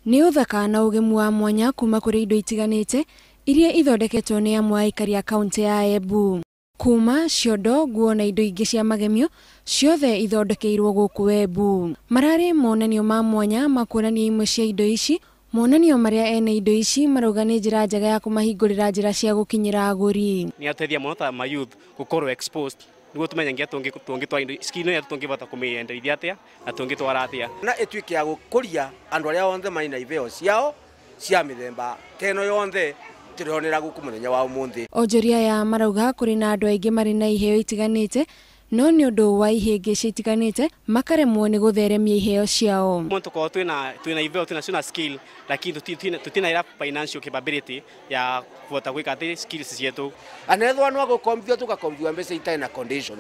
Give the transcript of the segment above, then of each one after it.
Nĩ ũthaka na ũgemu wa mwanya kuma kũrĩ indo itiganĩte iria ithondeketwo nĩ amwe a aikari a kaunti ya Embu. Kuma ciondo, nguo na indo ingĩ cia magemio ciothe ithondekeirwo gũkũ Embu. Mararĩ monanio ma mwanya ma kuonania imwe cia indo ici, monanio marĩa ene indo ici marauga nĩ njĩra njega ya kũmahingũrĩra njĩra cia gũkinyĩra agũri. Nĩ ateithia mũno ta ma youth gũkorwo exposed niguo tumenye tũngĩtwara indo skill ya tũngĩbota kũmĩenderia atĩa na tũngĩtwara atĩa na ĩtuĩke ya gũkũria andũ arĩa othe marĩ na iveo ciao cia mĩthemba teno yothe tũrĩonera gũkũ mũthenya wa ũmũthĩ. Onjoria ya marauga kũrĩ na andũ aingĩ marĩ na iheo itiganĩte, no nĩ ũndũ wa ihĩngĩca itiganĩte makaremwo nĩ gũtheremia iheo ciao. Tũkorwo twĩna iveo twĩna skill lakini tutina ira financial capability ya kũbota gwĩka atĩ skills cietũ. Anethwa no gũkomithio tugakomithio mbeca itarĩ na condition.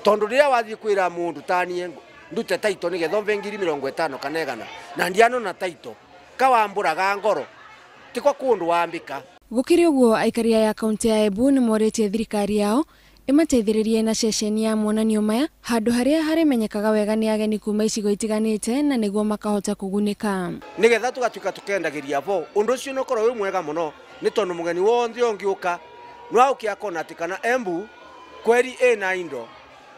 Tondũ rĩrĩa wathiĩ kwĩra mũndũ tanie ndute taito nĩgetha mbe 50,000 kana 100 na ndiano na taito kawambũraga ngoro tiko kũndũ wambĩka. Gũkĩrĩ ũguo aikari ya kaunti ya Embu nĩ morĩtie thirikari yao ĩmateithĩrĩrie na ceceni ya monanio maya handũ harĩa harĩmenyekaga wega nĩ ageni kuma icigo itiganĩte na nĩguo makahota kũgunĩka. Nĩgetha tũgatuĩka tũkendagĩria bo ũndũ ũcio nĩ ũkorwo wĩ mwega mũno nĩ tondũ mũgeni wothe ũngĩũka no aũkĩ akona atĩ kana Embu kweri ĩna indo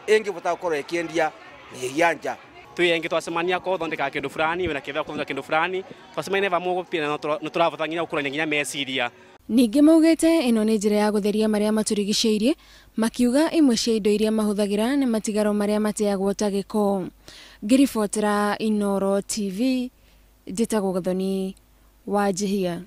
ĩngĩbota gũkorwo ĩkĩendia nĩ nja. Tuyengi twacemania ko thondeka kĩndũ fulani wena kĩthao kũthondeka kĩndũ fulani twacemania vamwe pia no tũrabota nginya gũkũrania nginya meciria. Ningĩ maugĩte ĩno nĩ njĩra ya gũtheria marĩa matũrigicĩirie, makiuga imwe cia indo iria mahũthagĩra nĩ matigaro marĩa mateagwo ta gĩko. Ngĩribotera Inooro TV, njĩtagwo Gathoni wa Jihia.